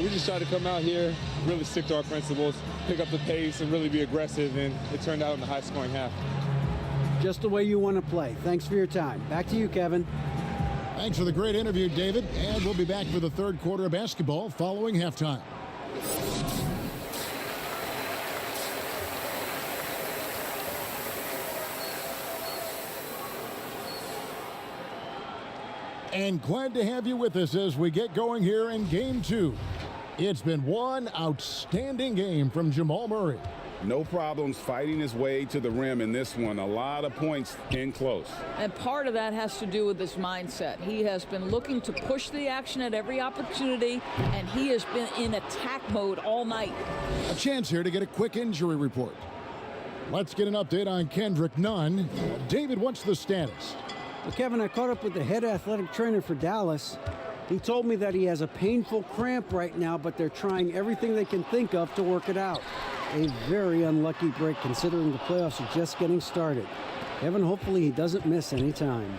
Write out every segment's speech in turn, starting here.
We just tried to come out here, really stick to our principles, pick up the pace, and really be aggressive, and it turned out in a high-scoring half. Just the way you want to play. Thanks for your time. Back to you, Kevin. Thanks for the great interview, David. And we'll be back for the third quarter of basketball following halftime. And glad to have you with us as we get going here in Game 2. It's been one outstanding game from Jamal Murray. No problems fighting his way to the rim in this one. A lot of points in close. And part of that has to do with his mindset. He has been looking to push the action at every opportunity, and he has been in attack mode all night. A chance here to get a quick injury report. Let's get an update on Kendrick Nunn. David, what's the status? Well, Kevin, I caught up with the head athletic trainer for Dallas. He told me that he has a painful cramp right now, but they're trying everything they can think of to work it out. A very unlucky break considering the playoffs are just getting started. Kevin, hopefully he doesn't miss any time.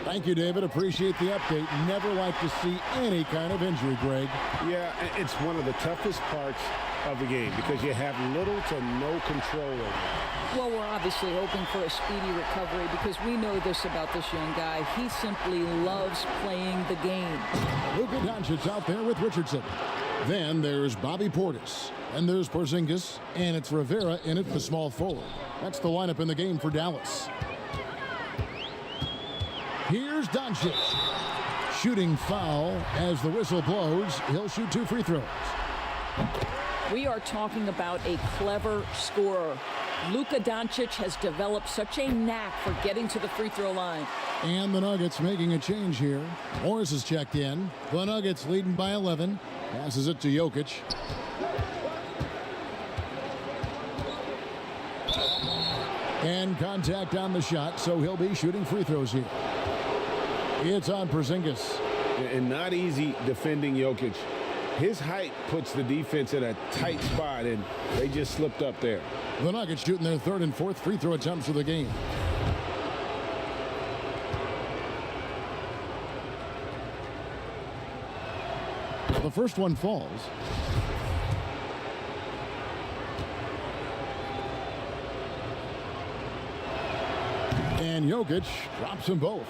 Thank you, David. Appreciate the update. Never like to see any kind of injury, Greg. Yeah, it's one of the toughest parts of the game because you have little to no control over it. Well, we're obviously hoping for a speedy recovery because we know this about this young guy. He simply loves playing the game. Luka Doncic out there with Richardson. Then there's Bobby Portis. And there's Porzingis. And it's Rivera in at the small forward. That's the lineup in the game for Dallas. Here's Doncic. Shooting foul as the whistle blows. He'll shoot 2 free throws. We are talking about a clever scorer. Luka Doncic has developed such a knack for getting to the free throw line. And the Nuggets making a change here. Morris is checked in. The Nuggets leading by 11. Passes it to Jokic. And contact on the shot, so he'll be shooting free throws here. It's on Porzingis. And not easy defending Jokic. His height puts the defense in a tight spot, and they just slipped up there. The Nuggets shooting their 3rd and 4th free throw attempts of the game. The first one falls. And Jokic drops them both.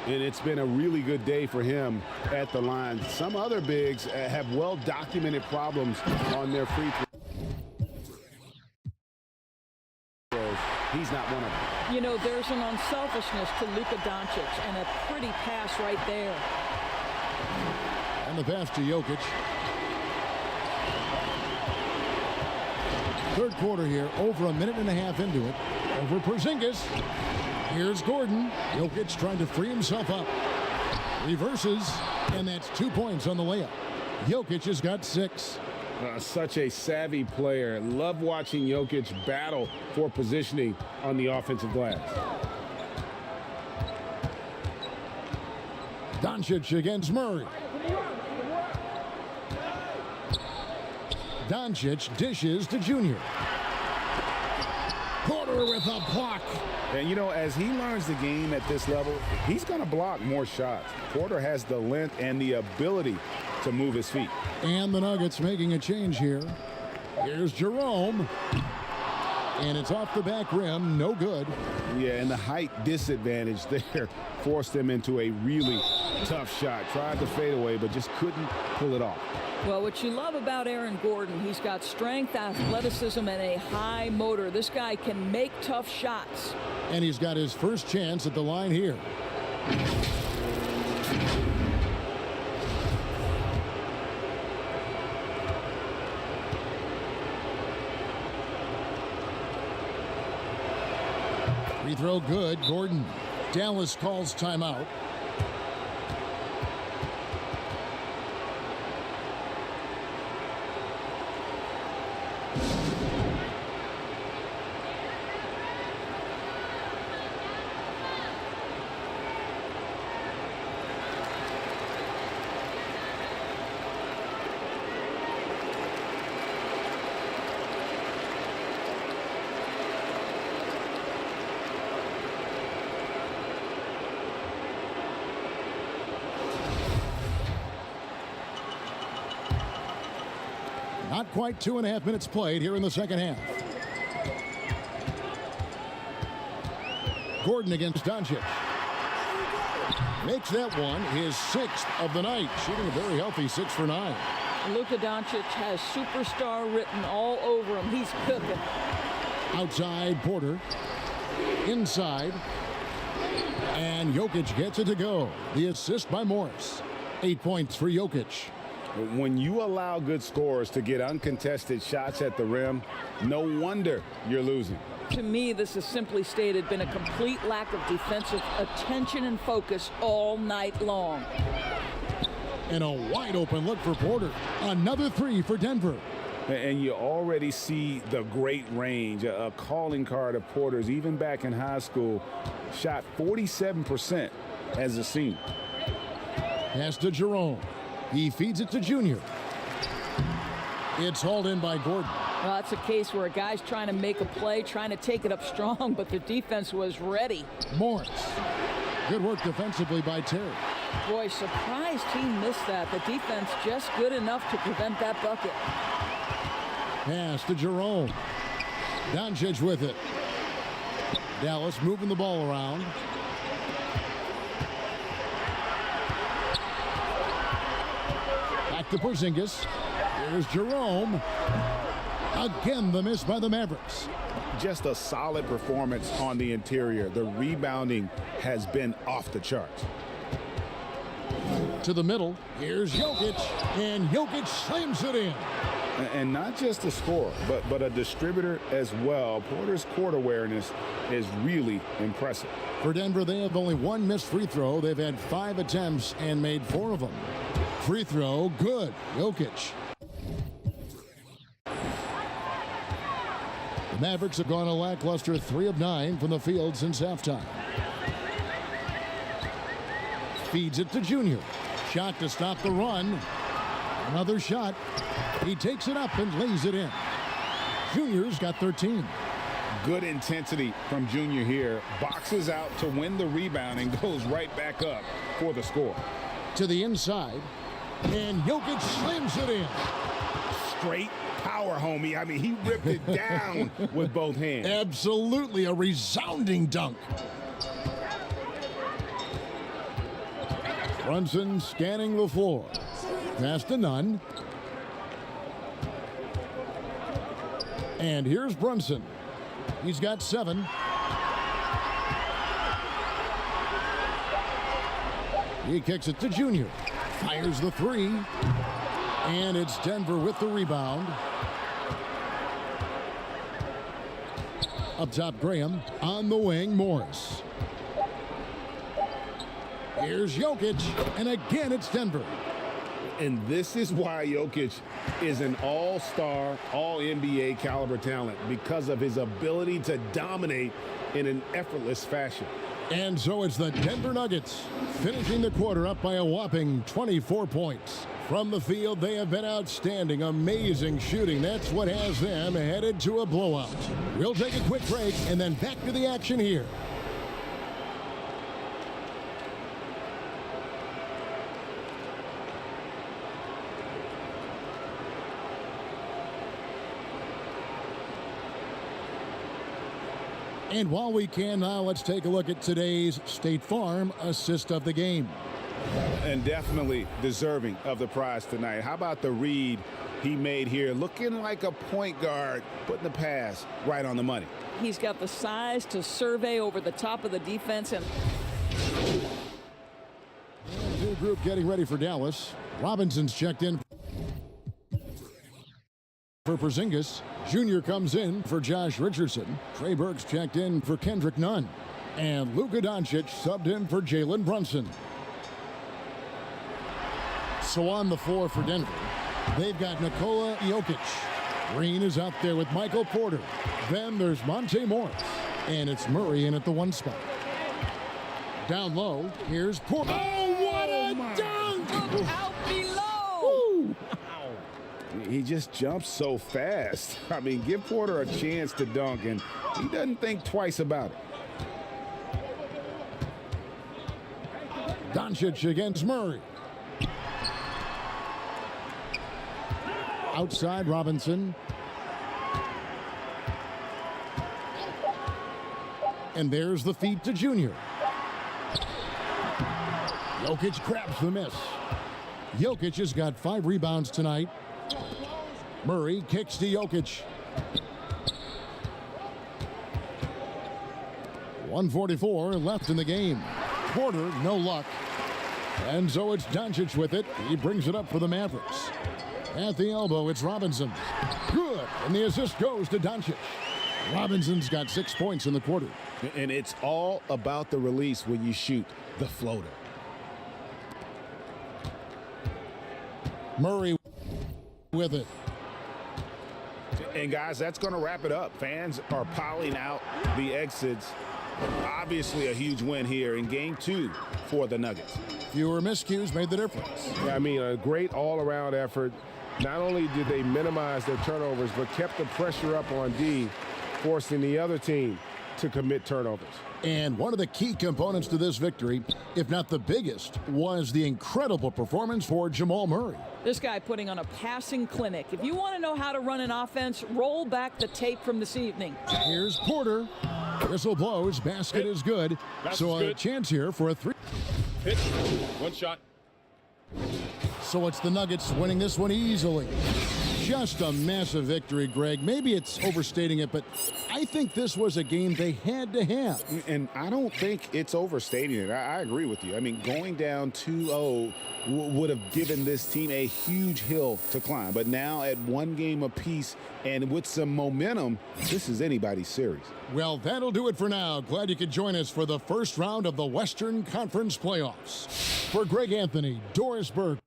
And it's been a really good day for him at the line. Some other bigs have well-documented problems on their free throws. He's not one of them. You know, there's an unselfishness to Luka Doncic and a pretty pass right there. And the pass to Jokic. Third quarter here, over a minute and a half into it. Over Porzingis. Here's Gordon. Jokic trying to free himself up. Reverses, and that's 2 points on the layup. Jokic has got 6. Such a savvy player. Love watching Jokic battle for positioning on the offensive glass. Doncic against Murray. Doncic dishes to Junior. Porter with a block. And, you know, as he learns the game at this level, he's going to block more shots. Porter has the length and the ability to move his feet. And the Nuggets making a change here. Here's Jerome. And it's off the back rim. No good. Yeah, and the height disadvantage there forced him into a really tough shot. Tried to fade away, but just couldn't pull it off. Well, what you love about Aaron Gordon, he's got strength, athleticism, and a high motor. This guy can make tough shots. And he's got his first chance at the line here. Free throw good. Gordon. Dallas calls timeout. Not quite 2.5 minutes played here in the second half. Gordon against Doncic. Makes that one his 6th of the night, shooting a very healthy 6 for 9. Luka Doncic has superstar written all over him. He's cooking. Outside Porter. Inside. And Jokic gets it to go. The assist by Morris. 8 points for Jokic. When you allow good scorers to get uncontested shots at the rim, no wonder you're losing. To me, this has simply stated been a complete lack of defensive attention and focus all night long. And a wide open look for Porter. Another 3 for Denver. And you already see the great range, a calling card of Porter's, even back in high school, shot 47% as a senior. Pass to Jerome. He feeds it to Junior. It's hauled in by Gordon. Well, that's a case where a guy's trying to make a play, trying to take it up strong, but the defense was ready. Morris. Good work defensively by Terry. Boy, surprised he missed that. The defense just good enough to prevent that bucket. Pass to Jerome. Doncic with it. Dallas moving the ball around. Back to Porzingis. Here's Jerome. Again, the miss by the Mavericks. Just a solid performance on the interior. The rebounding has been off the charts. To the middle. Here's Jokic. And Jokic slams it in. And not just a scorer, but a distributor as well. Porter's court awareness is really impressive. For Denver, they have only one missed free throw. They've had 5 attempts and made 4 of them. Free throw, good. Jokic. The Mavericks have gone a lackluster 3 of 9 from the field since halftime. Feeds it to Junior. Shot to stop the run. Another shot. He takes it up and lays it in. Junior's got 13. Good intensity from Junior here. Boxes out to win the rebound and goes right back up for the score. To the inside. And Jokic slams it in. Straight power, homie. I mean, he ripped it down with both hands. Absolutely a resounding dunk. Brunson scanning the floor. Pass to Nunn. And here's Brunson. He's got 7. He kicks it to Junior. Fires the 3. And it's Denver with the rebound. Up top, Graham. On the wing, Morris. Here's Jokic. And again, it's Denver. And this is why Jokic is an all-star, all-NBA caliber talent, because of his ability to dominate in an effortless fashion. And so it's the Denver Nuggets finishing the quarter up by a whopping 24 points. From the field, they have been outstanding, amazing shooting. That's what has them headed to a blowout. We'll take a quick break and then back to the action here. And while we can now, let's take a look at today's State Farm assist of the game. And definitely deserving of the prize tonight. How about the read he made here? Looking like a point guard, putting the pass right on the money. He's got the size to survey over the top of the defense. And New group getting ready for Dallas. Robinson's checked in for Porzingis. Junior comes in for Josh Richardson. Trey Burks checked in for Kendrick Nunn. And Luka Doncic subbed in for Jalen Brunson. So on the floor for Denver, they've got Nikola Jokic. Green is out there with Michael Porter. Then there's Monte Morris. And it's Murray in at the 1 spot. Down low, here's Porter. Oh, what a dunk! out below. He just jumps so fast. I mean, give Porter a chance to dunk, and he doesn't think twice about it. Doncic against Murray. outside Robinson. And there's the feed to Junior. Jokic grabs the miss. Jokic has got 5 rebounds tonight. Murray kicks to Jokic. 1:44 left in the game. Porter, no luck. And so it's Doncic with it. He brings it up for the Mavericks. At the elbow, it's Robinson. Good. And the assist goes to Doncic. Robinson's got 6 points in the quarter. And it's all about the release when you shoot the floater. Murray with it. And guys, that's going to wrap it up. Fans are piling out the exits. Obviously a huge win here in game 2 for the Nuggets. Fewer miscues made the difference. Yeah, I mean, a great all-around effort. Not only did they minimize their turnovers, but kept the pressure up on D, forcing the other team to commit turnovers. And one of the key components to this victory, if not the biggest, was the incredible performance for Jamal Murray. This guy putting on a passing clinic. If you want to know how to run an offense, roll back the tape from this evening. Here's Porter. Whistle blows. Basket is good. So a chance here for a 3. Hit. One shot. So it's the Nuggets winning this one easily. Just a massive victory, Greg. Maybe it's overstating it, but I think this was a game they had to have. And I don't think it's overstating it. I agree with you. I mean, going down 2-0 would have given this team a huge hill to climb. But now at 1 game apiece and with some momentum, this is anybody's series. Well, that'll do it for now. Glad you could join us for the first round of the Western Conference playoffs. For Greg Anthony, Doris Burke,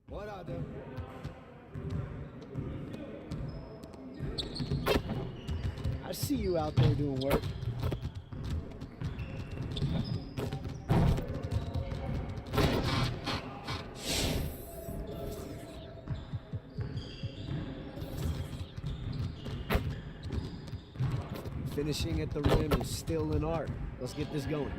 What I do? I see you out there doing work. Finishing at the rim is still an art. Let's get this going.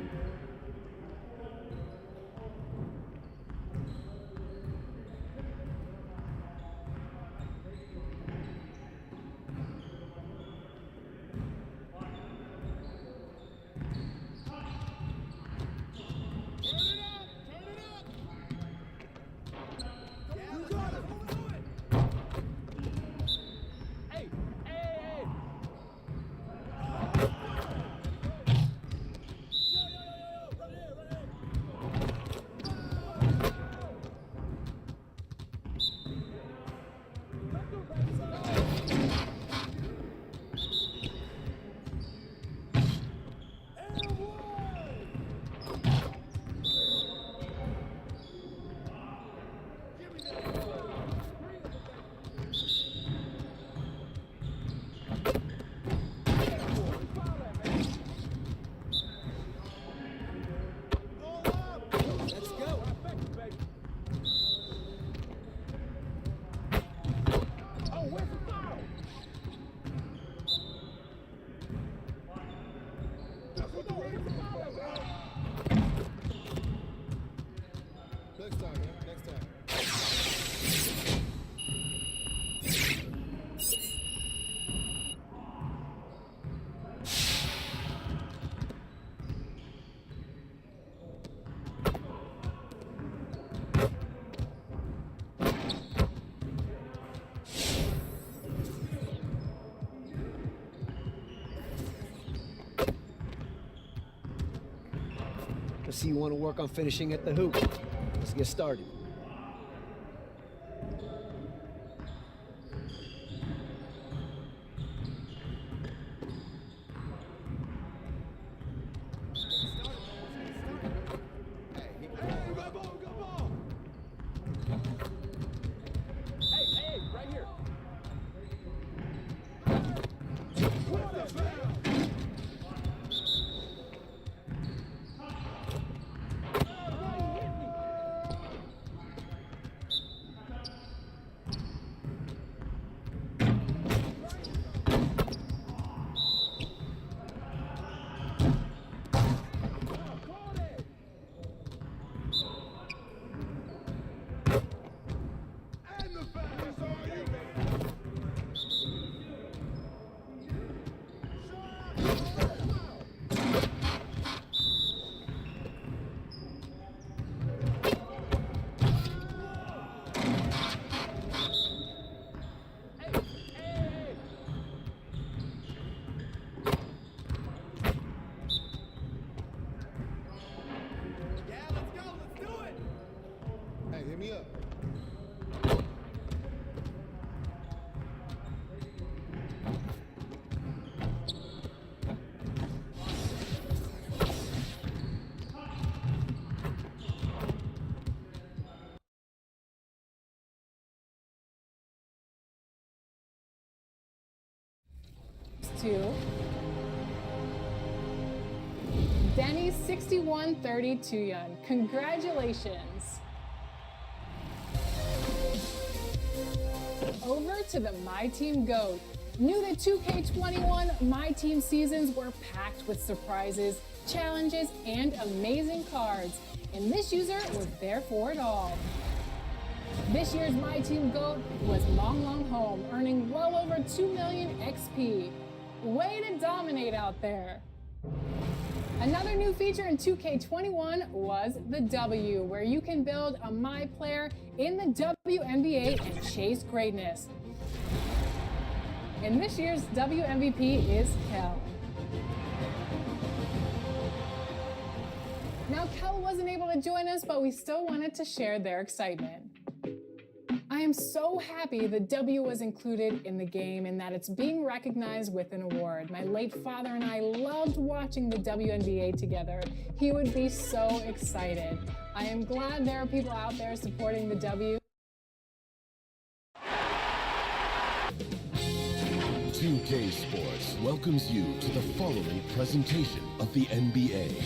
Obviously, you want to work on finishing at the hoop. Let's get started. To Denny 6132 Young. Congratulations. Over to the My Team GOAT. New to 2K21, My Team seasons were packed with surprises, challenges, and amazing cards, and this user was there for it all. This year's My Team GOAT was Long Long Home, earning well over 2 million XP. Way to dominate out there. Another new feature in 2K21 was the W, where you can build a My player in the WNBA and chase greatness. And this year's WMVP is Kel. Now, Kel wasn't able to join us, but we still wanted to share their excitement. I am so happy the W was included in the game and that it's being recognized with an award. My late father and I loved watching the WNBA together. He would be so excited. I am glad there are people out there supporting the W. 2K Sports welcomes you to the following presentation of the NBA.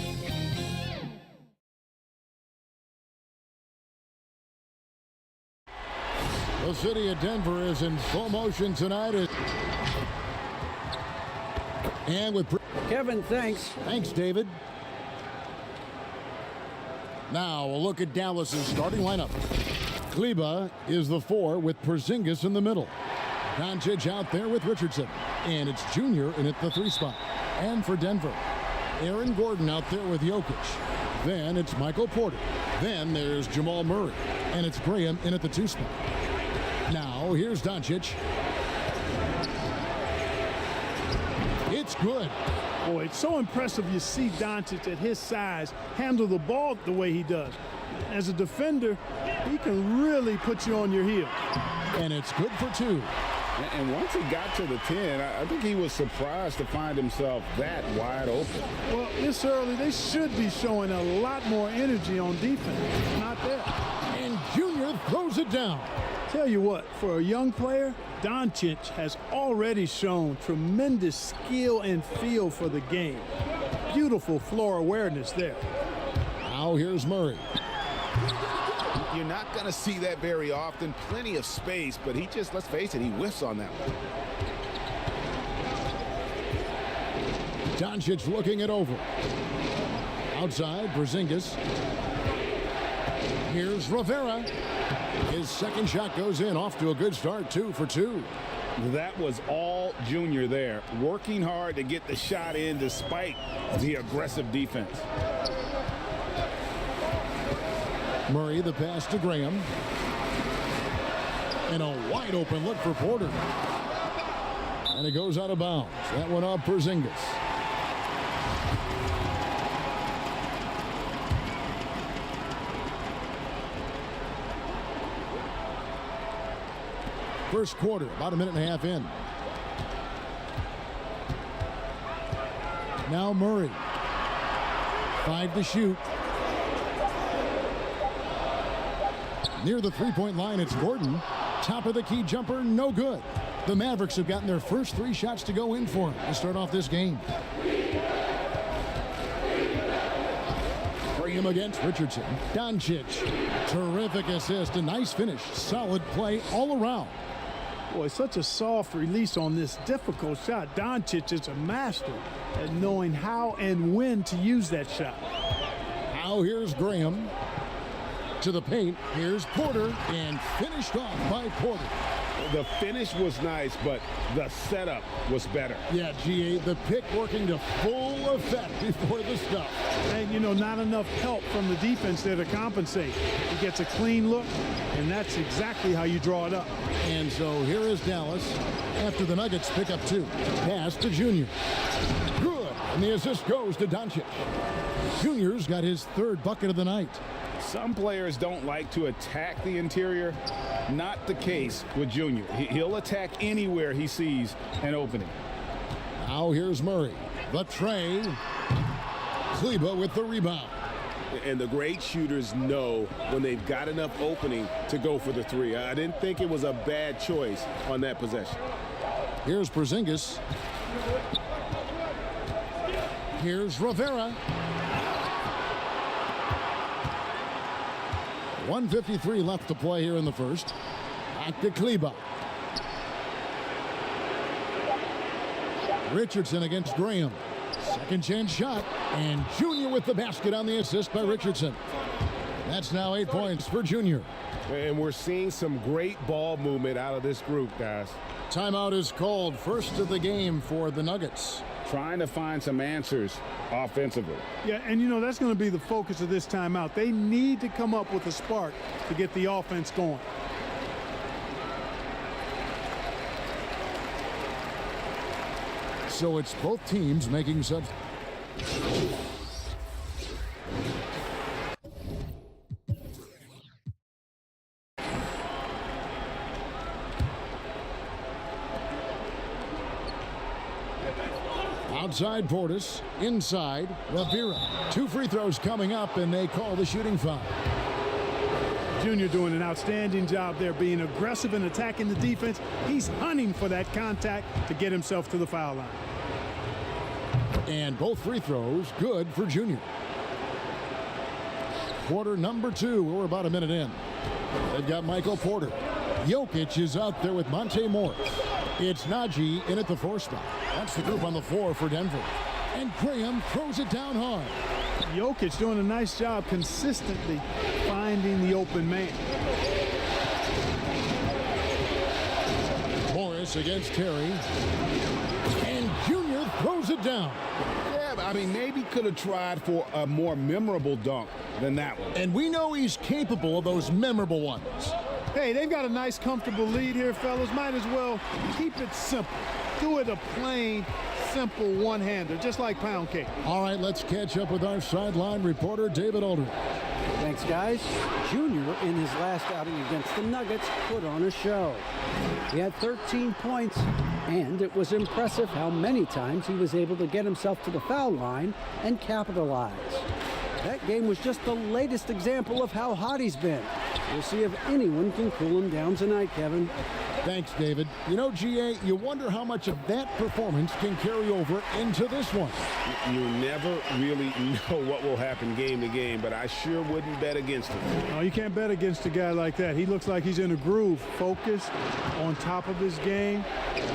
The city of Denver is in full motion tonight. And with Kevin, thanks. Thanks, David. Now a look at Dallas's starting lineup. Kleba is the 4 with Porzingis in the middle. Doncic out there with Richardson. And it's Junior in at the 3 spot. And for Denver, Aaron Gordon out there with Jokic. Then it's Michael Porter. Then there's Jamal Murray. And it's Graham in at the 2 spot. Now, here's Doncic. It's good. Boy, it's so impressive you see Doncic at his size handle the ball the way he does. As a defender, he can really put you on your heel. And it's good for 2. And once he got to the 10, I think he was surprised to find himself that wide open. Well, this early, they should be showing a lot more energy on defense. It's not there. And Junior throws it down. Tell you what, for a young player, Doncic has already shown tremendous skill and feel for the game. Beautiful floor awareness there. Now here's Murray. You're not going to see that very often. Plenty of space, but he just, let's face it, he whiffs on that one. Doncic looking it over. Outside, Porzingis. Here's Rivera. His second shot goes in, off to a good start, 2 for 2. That was all Junior there, working hard to get the shot in despite the aggressive defense. Murray, the pass to Graham. And a wide open look for Porter. And it goes out of bounds. That one off Porzingis. First quarter, about a minute and a half in. Now Murray. 5 to shoot. Near the three-point line, it's Gordon. Top of the key jumper, no good. The Mavericks have gotten their first 3 shots to go in for him to start off this game. Graham against Richardson. Doncic. Terrific assist, a nice finish. Solid play all around. Boy, such a soft release on this difficult shot. Doncic is a master at knowing how and when to use that shot. Now here's Graham. To the paint, here's Porter, and finished off by Porter. The finish was nice, but the setup was better. Yeah, GA, the pick working to full effect before the stuff. And, you know, not enough help from the defense there to compensate. He gets a clean look, and that's exactly how you draw it up. And so here is Dallas after the Nuggets pick up 2. Pass to Junior. Good, and the assist goes to Doncic. Junior's got his 3rd bucket of the night. Some players don't like to attack the interior. Not the case with Junior. He'll attack anywhere he sees an opening. Now here's Murray. The tray. Kleber with the rebound. And the great shooters know when they've got enough opening to go for the 3. I didn't think it was a bad choice on that possession. Here's Porzingis. Here's Rivera. 1:53 left to play here in the first. Back to Kleber. Richardson against Graham. Second chance shot. And Junior with the basket on the assist by Richardson. That's now 8 points for Junior. And we're seeing some great ball movement out of this group, guys. Timeout is called. First of the game for the Nuggets. Trying to find some answers offensively. Yeah, and you know, that's going to be the focus of this timeout. They need to come up with a spark to get the offense going. So it's both teams making subs. Outside Portis, inside Rivera. 2 free throws coming up, and they call the shooting foul. Junior doing an outstanding job there, being aggressive and attacking the defense. He's hunting for that contact to get himself to the foul line. And both free throws good for Junior. Quarter number 2. We're about a minute in. They've got Michael Porter. Jokic is out there with Monte Morris. It's Najee in at the 4 spot. That's the group on the floor for Denver. And Graham throws it down hard. Jokic doing a nice job consistently finding the open man. Morris against Terry. And Junior throws it down. Yeah, I mean, maybe could have tried for a more memorable dunk than that one. And we know he's capable of those memorable ones. Hey, they've got a nice, comfortable lead here, fellas. Might as well keep it simple. Do it a plain, simple one-hander, just like pound cake. All right, let's catch up with our sideline reporter, David Aldridge. Thanks, guys. Junior, in his last outing against the Nuggets, put on a show. He had 13 points, and it was impressive how many times he was able to get himself to the foul line and capitalize. That game was just the latest example of how hot he's been. We'll see if anyone can cool him down tonight, Kevin. Thanks, David. You know, GA, you wonder how much of that performance can carry over into this one. You never really know what will happen game to game, but I sure wouldn't bet against him. No, you can't bet against a guy like that. He looks like he's in a groove, focused, on top of his game.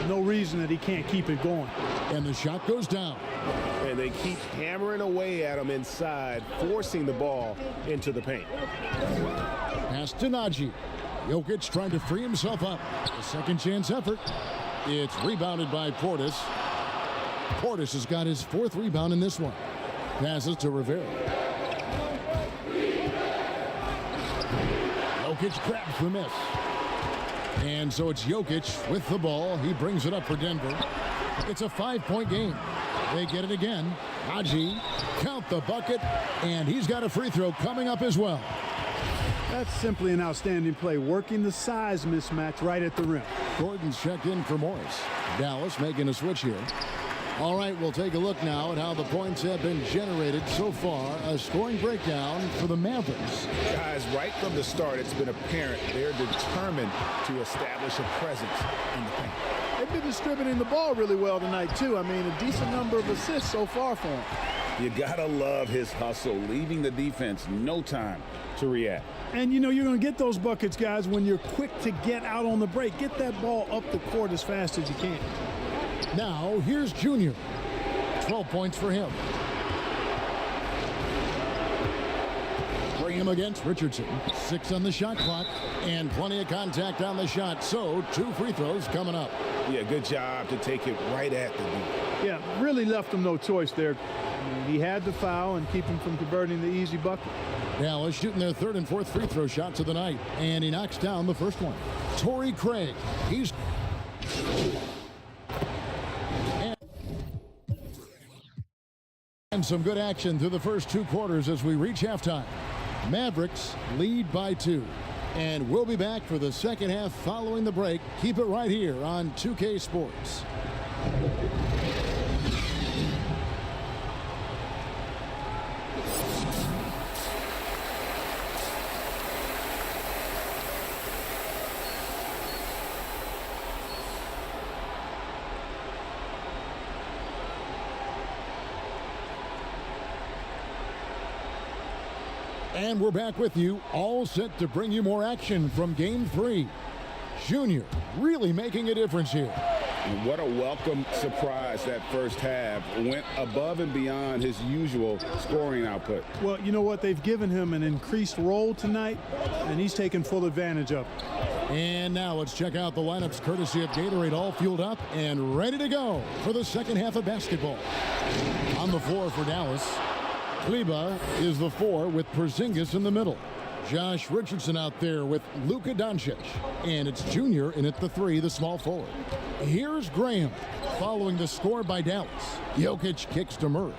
No reason that he can't keep it going. And the shot goes down. And they keep hammering away at him inside, forcing the ball into the paint. Pass to Najee. Jokic trying to free himself up. A second chance effort. It's rebounded by Portis. Portis has got his 4th rebound in this one. Passes to Rivera. Jokic grabs the miss. And so it's Jokic with the ball. He brings it up for Denver. It's a 5-point game. They get it again. Najee, count the bucket, and he's got a free throw coming up as well. That's simply an outstanding play, working the size mismatch right at the rim. Gordon's checked in for Morris. Dallas making a switch here. All right, we'll take a look now at how the points have been generated so far. A scoring breakdown for the Mavericks. Guys, right from the start, it's been apparent they're determined to establish a presence in the paint. They've been distributing the ball really well tonight, too. I mean, a decent number of assists so far for them. You gotta love his hustle, leaving the defense no time to react. And, you know, you're going to get those buckets, guys, when you're quick to get out on the break. Get that ball up the court as fast as you can. Now, here's Junior. 12 points for him. Graham against Richardson. 6 on the shot clock and plenty of contact on the shot. So 2 free throws coming up. Yeah, good job to take it right at the knee. Yeah, really left him no choice there. I mean, he had to foul and keep him from converting the easy bucket. Dallas shooting their 3rd and 4th free throw shots of the night. And he knocks down the first one. Torrey Craig. He's... And some good action through the first 2 quarters as we reach halftime. Mavericks lead by 2. And we'll be back for the second half following the break. Keep it right here on 2K Sports. And we're back with you, all set to bring you more action from Game 3. Junior really making a difference here. And what a welcome surprise that first half. Went above and beyond his usual scoring output. Well, you know what? They've given him an increased role tonight, and he's taken full advantage of it. And now let's check out the lineups courtesy of Gatorade, all fueled up and ready to go for the second half of basketball. On the floor for Dallas, Kleber is the 4 with Porzingis in the middle. Josh Richardson out there with Luka Doncic. And it's Junior in at the 3, the small forward. Here's Graham following the score by Dallas. Jokic kicks to Murray.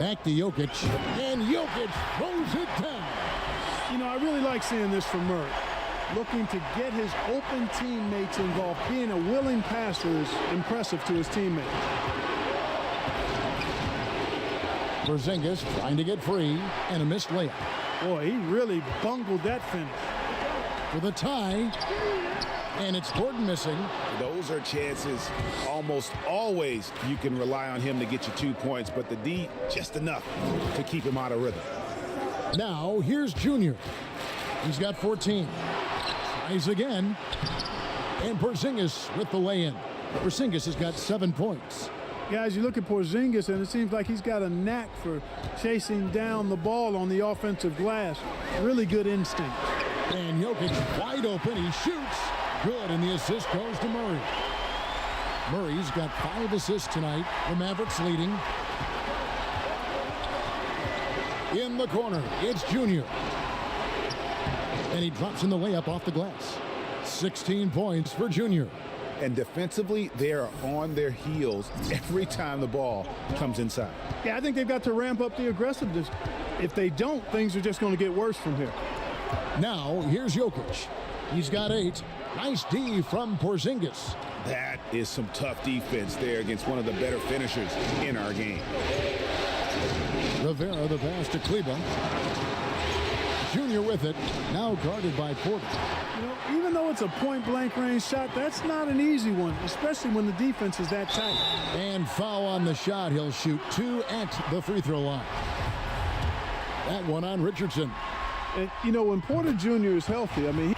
Back to Jokic. And Jokic throws it down. You know, I really like seeing this from Murray. Looking to get his open teammates involved. Being a willing passer is impressive to his teammates. Porzingis trying to get free and a missed layup. Boy, he really bungled that finish. For the tie, and it's Gordon missing. Those are chances almost always you can rely on him to get you 2 points, but the D just enough to keep him out of rhythm. Now here's Junior. He's got 14. Tries again. And Porzingis with the lay-in. Porzingis has got 7 points. Guys, you look at Porzingis, and it seems like he's got a knack for chasing down the ball on the offensive glass. Really good instinct. And Jokic wide open. He shoots. Good, and the assist goes to Murray. Murray's got 5 assists tonight. The Mavericks leading. In the corner, it's Junior. And he drops in the layup off the glass. 16 points for Junior. And defensively, they are on their heels every time the ball comes inside. Yeah, I think they've got to ramp up the aggressiveness. If they don't, things are just going to get worse from here. Now, here's Jokic. He's got 8. Nice D from Porzingis. That is some tough defense there against one of the better finishers in our game. Rivera the pass to Kleber. Junior with it, now guarded by Porter. You know, even though it's a point-blank range shot, that's not an easy one, especially when the defense is that tight. And foul on the shot. He'll shoot 2 at the free throw line. That one on Richardson. And, you know, when Porter Jr. is healthy, I mean,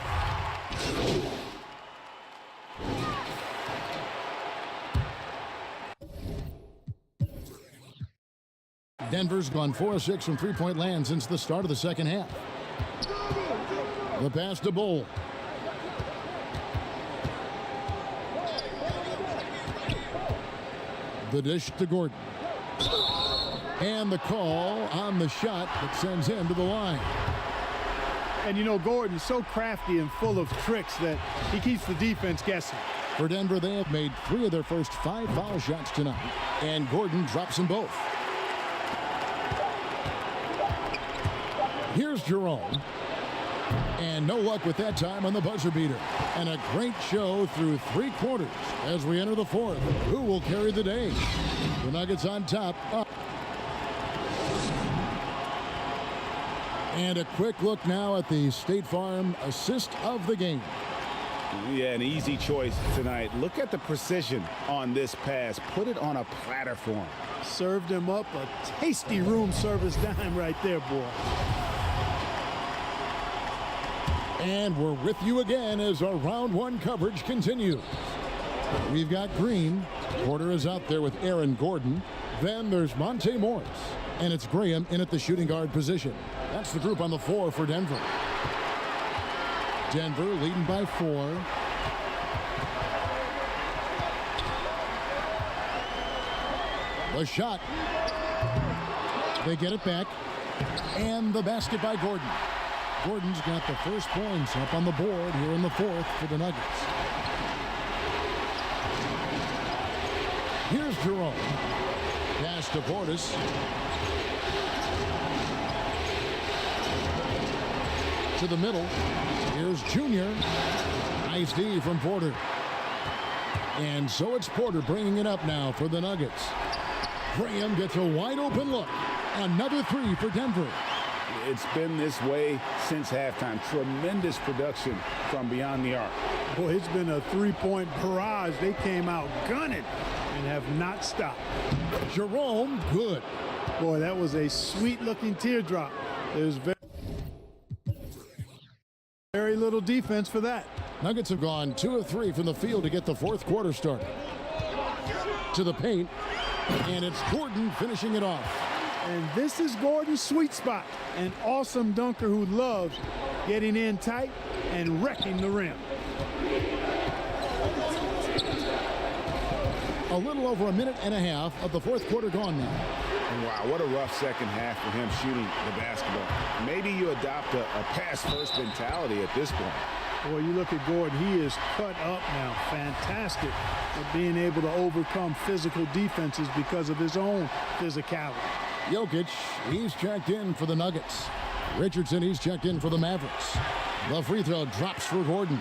Denver's gone 4 of 6 from three-point land since the start of the second half. The pass to Bull. The dish to Gordon. And the call on the shot that sends him to the line. and you know, Gordon's so crafty and full of tricks that he keeps the defense guessing. For Denver, they have made 3 of their first 5 foul shots tonight, and Gordon drops them both. Here's Jerome. And no luck with that time on the buzzer beater. And a great show through 3 quarters as we enter the 4th. Who will carry the day? The Nuggets on top. And a quick look now at the State Farm assist of the game. Yeah, an easy choice tonight. Look at the precision on this pass. Put it on a platter for him. Served him up a tasty room service dime right there, boy. And we're with you again as our round 1 coverage continues. We've got Green. Porter is out there with Aaron Gordon. Then there's Monte Morris. And it's Graham in at the shooting guard position. That's the group on the floor for Denver. Denver leading by 4. The shot. They get it back. And the basket by Gordon. Gordon's got the first points up on the board here in the 4th for the Nuggets. Here's Jerome. Pass to Portis. To the middle. Here's Junior. Nice D from Porter. And so it's Porter bringing it up now for the Nuggets. Graham gets a wide open look. Another 3 for Denver. It's been this way since halftime. Tremendous production from beyond the arc. Boy, it's been a 3-point barrage. They came out gunning and have not stopped. Jerome, good. Boy, that was a sweet-looking teardrop. There's very little defense for that. Nuggets have gone 2 of 3 from the field to get the 4th quarter started. To the paint, and it's Gordon finishing it off. And this is Gordon's sweet spot. An awesome dunker who loves getting in tight and wrecking the rim. A little over a minute and a half of the 4th quarter gone now. Wow, what a rough second half for him shooting the basketball. Maybe you adopt a pass-first mentality at this point. Boy, you look at Gordon, he is cut up now. Fantastic at being able to overcome physical defenses because of his own physicality. Jokic, he's checked in for the Nuggets. Richardson, he's checked in for the Mavericks. The free throw drops for Gordon.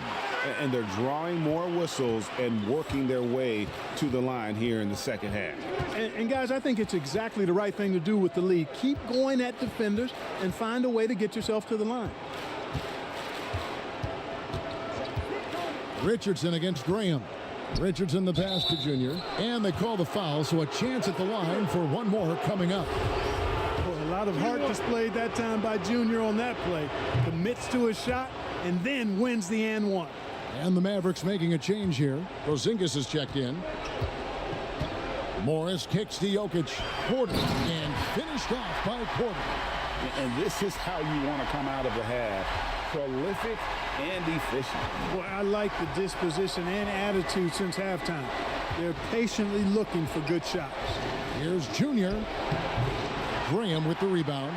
And they're drawing more whistles and working their way to the line here in the second half. And guys, I think it's exactly the right thing to do with the lead. Keep going at defenders and find a way to get yourself to the line. Richardson against Graham. Richardson the pass to Junior. And they call the foul, so a chance at the line for one more coming up. Boy, a lot of heart displayed that time by Junior on that play. Commits to a shot and then wins the and one. And the Mavericks making a change here. Porzingis is checked in. Morris kicks to Jokic. Porter, and finished off by Porter. And this is how you want to come out of the half. Prolific and efficient. Boy, I like the disposition and attitude since halftime. They're patiently looking for good shots. Here's Junior. Graham with the rebound.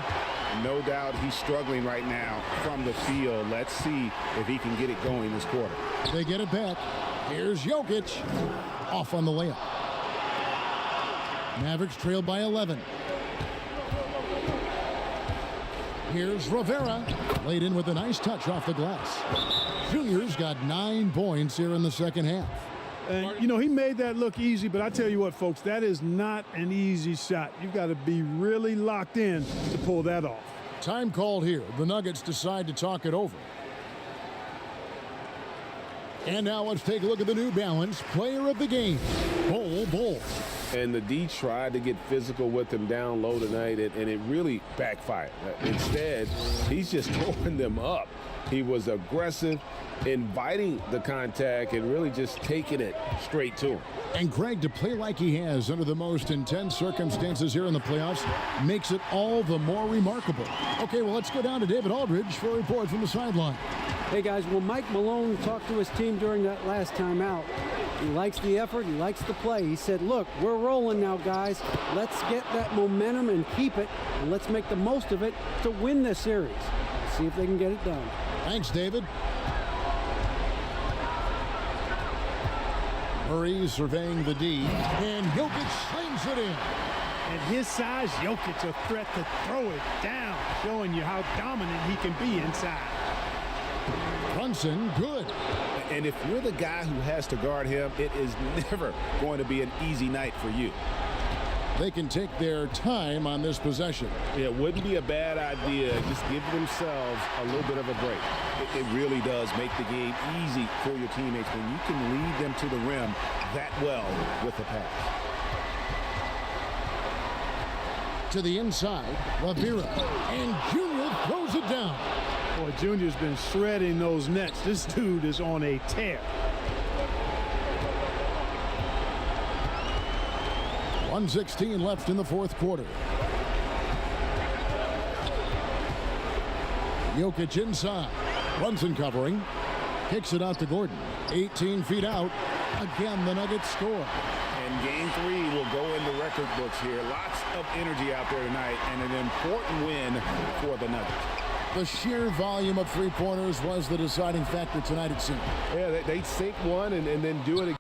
No doubt he's struggling right now from the field. Let's see if he can get it going this quarter. They get it back. Here's Jokic. Off on the layup. Mavericks trailed by 11. Here's Rivera. Laid in with a nice touch off the glass. Junior's got 9 points here in the second half. And, you know, he made that look easy, but I tell you what, folks, that is not an easy shot. You've got to be really locked in to pull that off. Time called here. The Nuggets decide to talk it over. And now let's take a look at the New Balance player of the game, Bol Bol. And the D tried to get physical with him down low tonight, and it really backfired. Instead, he's just throwing them up. He was aggressive, inviting the contact, and really just taking it straight to him. And Greg, to play like he has under the most intense circumstances here in the playoffs makes it all the more remarkable. Okay, well, let's go down to David Aldridge for a report from the sideline. Hey, guys, well, Mike Malone talked to his team during that last timeout. He likes the effort. He likes the play. He said, look, we're rolling now, guys. Let's get that momentum and keep it, and let's make the most of it to win this series. Let's see if they can get it done. Thanks, David. Murray surveying the D, and Jokic slings it in. At his size, Jokic a threat to throw it down, showing you how dominant he can be inside. Brunson, good. And if you're the guy who has to guard him, it is never going to be an easy night for you. They can take their time on this possession. Yeah, it wouldn't be a bad idea. Just give themselves a little bit of a break. It really does make the game easy for your teammates when you can lead them to the rim that well with the pass. To the inside, Lavira, and Junior throws it down. Boy, Junior's been shredding those nets. This dude is on a tear. 1:16 left in the fourth quarter. Jokic inside. Brunson covering. Kicks it out to Gordon. 18 feet out. Again, the Nuggets score. And game 3 will go in the record books here. Lots of energy out there tonight and an important win for the Nuggets. The sheer volume of three-pointers was the deciding factor tonight, it seemed. Yeah, they sink one and then do it again.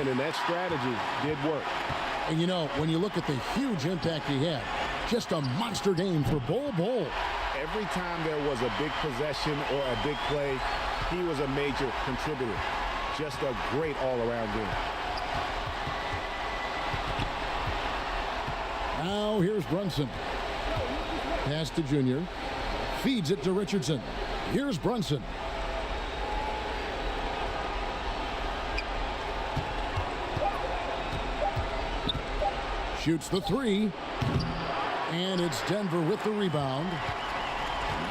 And that strategy did work. And you know, when you look at the huge impact he had, just a monster game for Bol. Every time there was a big possession or a big play, he was a major contributor. Just a great all-around game. Now here's Brunson. Pass to Junior. Feeds it to Richardson. Here's Brunson. Shoots the three. And it's Denver with the rebound.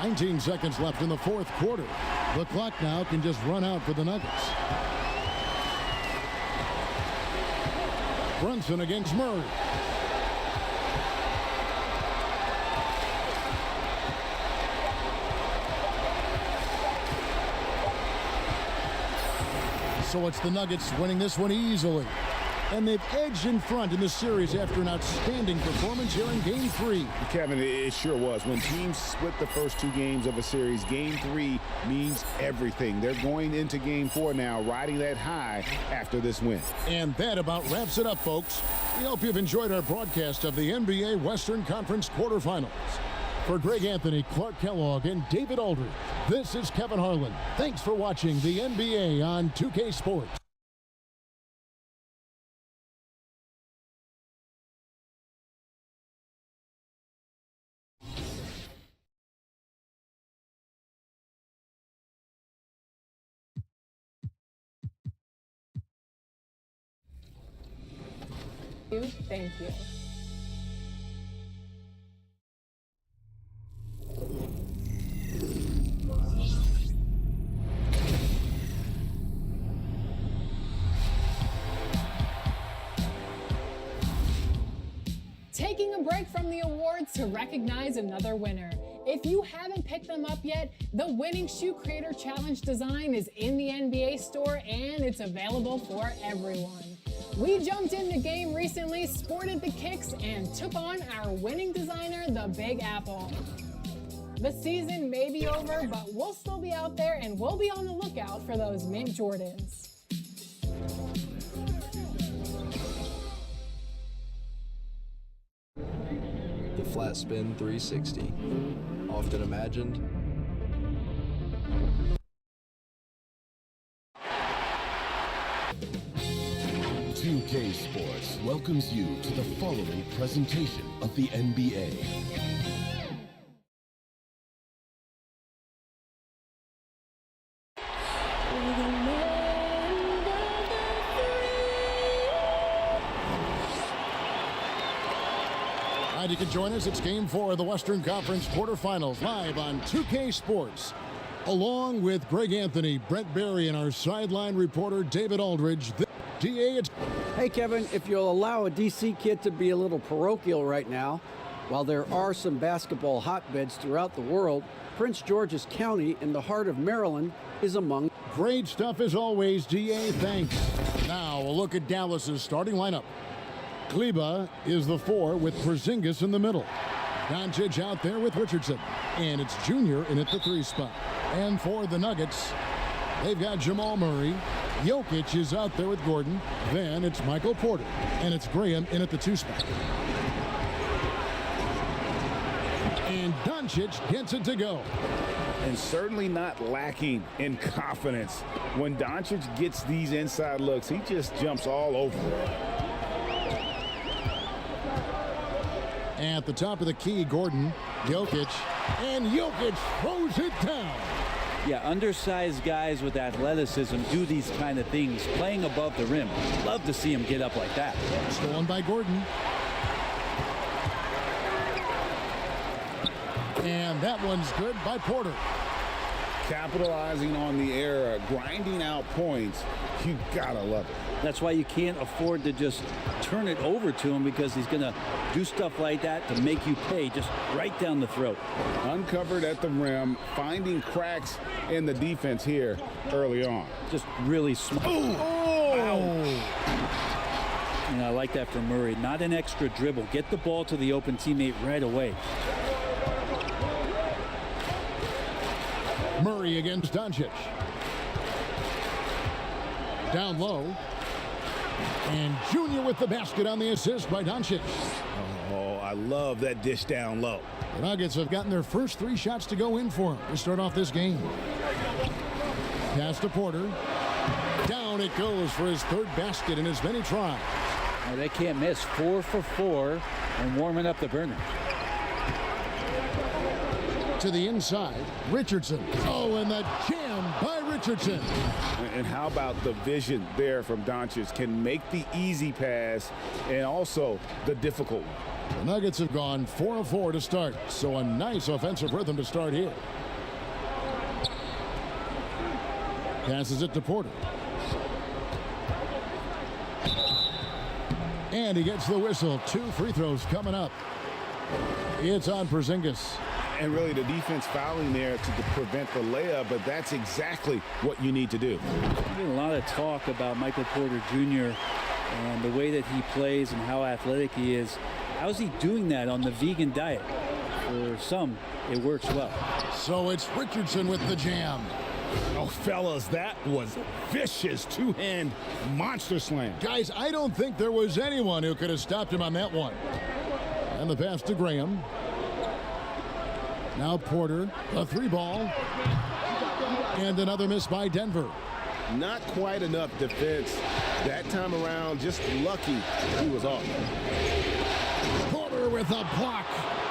19 seconds left in the fourth quarter. The clock now can just run out for the Nuggets. Brunson against Murray. So it's the Nuggets winning this one easily. And they've edged in front in the series after an outstanding performance here in Game 3. Kevin, it sure was. When teams split the first 2 games of a series, Game 3 means everything. They're going into Game 4 now, riding that high after this win. And that about wraps it up, folks. We hope you've enjoyed our broadcast of the NBA Western Conference quarterfinals. For Greg Anthony, Clark Kellogg, and David Aldridge, this is Kevin Harlan. Thanks for watching the NBA on 2K Sports. Thank you. Taking a break from the awards to recognize another winner. If you haven't picked them up yet, the Winning Shoe Creator Challenge design is in the NBA store and it's available for everyone. We jumped in the game recently, sported the kicks, and took on our winning designer, the Big Apple. The season may be over, but we'll still be out there and we'll be on the lookout for those mint Jordans. The Flat Spin 360, often imagined. K Sports welcomes you to the following presentation of the NBA. Glad you could join us. It's Game 4 of the Western Conference quarterfinals live on 2K Sports. Along with Greg Anthony, Brent Barry, and our sideline reporter David Aldridge. DA, it's... Hey, Kevin, if you'll allow a DC kid to be a little parochial right now, while there are some basketball hotbeds throughout the world, Prince George's County in the heart of Maryland is among... Great stuff as always, DA. Thanks. Now, a look at Dallas's starting lineup. Kleba is the 4 with Porzingis in the middle. Doncic out there with Richardson. And it's Junior in at the 3 spot. And for the Nuggets, they've got Jamal Murray. Jokic is out there with Gordon. Then it's Michael Porter. And it's Graham in at the 2 spot. And Doncic gets it to go. And certainly not lacking in confidence. When Doncic gets these inside looks, he just jumps all over it. At the top of the key, Gordon, Jokic, and Jokic throws it down. Yeah, undersized guys with athleticism do these kind of things, playing above the rim. Love to see him get up like that. Stolen by Gordon. And that one's good by Porter. Capitalizing on the error, grinding out points, you gotta love it. That's why you can't afford to just turn it over to him, because he's going to do stuff like that to make you pay just right down the throat. Uncovered at the rim, finding cracks in the defense here early on. Just really smart. And I like that from Murray. Not an extra dribble. Get the ball to the open teammate right away. Murray against Doncic. Down low. And Junior with the basket on the assist by Doncic. Oh, I love that dish down low. The Nuggets have gotten their first 3 shots to go in for him to start off this game. Pass to Porter. Down it goes for his 3rd basket in as many tries. Now they can't miss. 4 for 4 and warming up the burner. To the inside, Richardson. Oh, and the jam by Richardson. And how about the vision there from Doncic? Can make the easy pass and also the difficult one. The Nuggets have gone 4 of 4 to start, so a nice offensive rhythm to start here. Passes it to Porter. And he gets the whistle. 2 free throws coming up. It's on Porzingis. And really the defense fouling there to prevent the layup, but that's exactly what you need to do. There's been a lot of talk about Michael Porter Jr. and the way that he plays and how athletic he is. How's he doing that on the vegan diet? For some, it works well. So it's Richardson with the jam. Oh, fellas, that was vicious 2-hand monster slam. Guys, I don't think there was anyone who could have stopped him on that one. And the pass to Graham. Now Porter, a 3-ball. And another miss by Denver. Not quite enough defense that time around. Just lucky he was off. Porter with a block.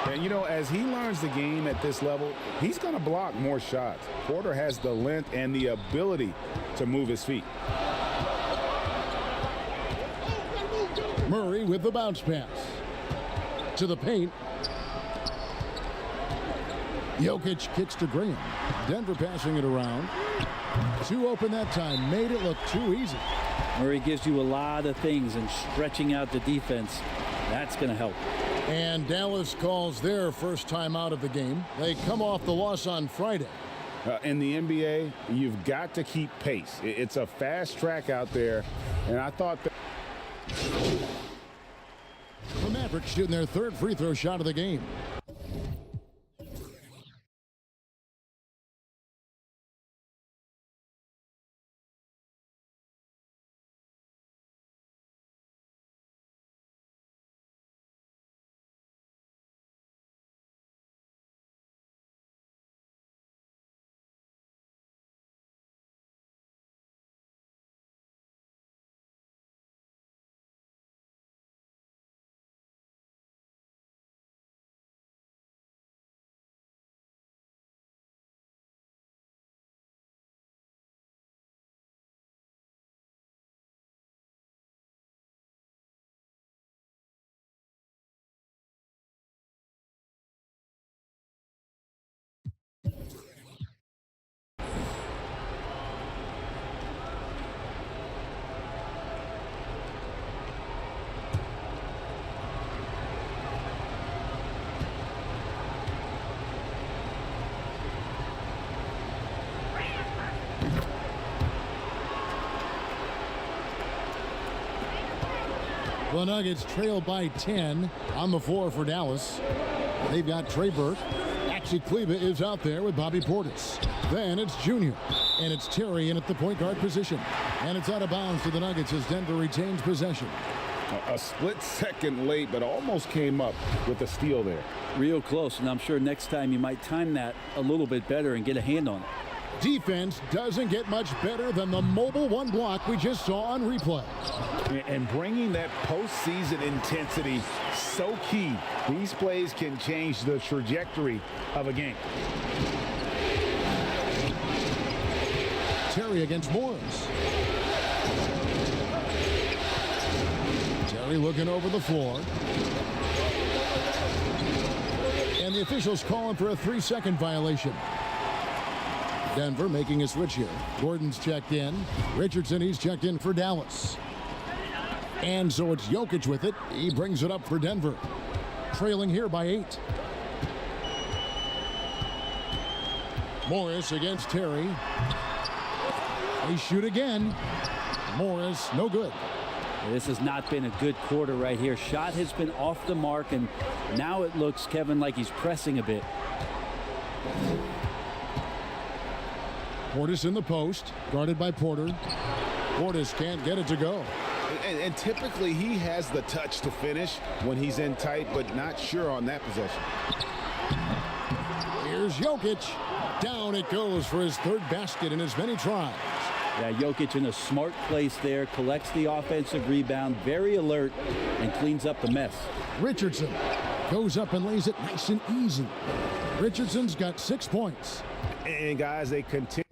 And, you know, as he learns the game at this level, he's going to block more shots. Porter has the length and the ability to move his feet. Murray with the bounce pass. To the paint. Jokic kicks to Graham. Denver passing it around. 2 open that time. Made it look too easy. Murray gives you a lot of things, and stretching out the defense, that's going to help. And Dallas calls their first time out of the game. They come off the loss on Friday. In the NBA, you've got to keep pace. It's a fast track out there, and I thought that the Mavericks shooting their 3rd free throw shot of the game. The Nuggets trail by 10 on the floor for Dallas. They've got Trey Burke. Maxi Kleber is out there with Bobby Portis. Then it's Junior. And it's Terry in at the point guard position. And it's out of bounds to the Nuggets as Denver retains possession. A split second late, but almost came up with a steal there. Real close, and I'm sure next time you might time that a little bit better and get a hand on it. Defense doesn't get much better than the mobile one block we just saw on replay. And bringing that postseason intensity, so key. These plays can change the trajectory of a game. Terry against Morris. Terry looking over the floor. And the officials calling for a 3-second violation. Denver making a switch here. Gordon's checked in. Richardson, he's checked in for Dallas. And so it's Jokic with it. He brings it up for Denver. Trailing here by 8. Morris against Terry. They shoot again. Morris, no good. This has not been a good quarter right here. Shot has been off the mark, and now it looks, Kevin, like he's pressing a bit. Portis in the post, guarded by Porter. Portis can't get it to go. And typically he has the touch to finish when he's in tight, but not sure on that possession. Here's Jokic. Down it goes for his 3rd basket in as many tries. Yeah, Jokic in a smart place there, collects the offensive rebound, very alert, and cleans up the mess. Richardson goes up and lays it nice and easy. Richardson's got 6 points. And guys, they continue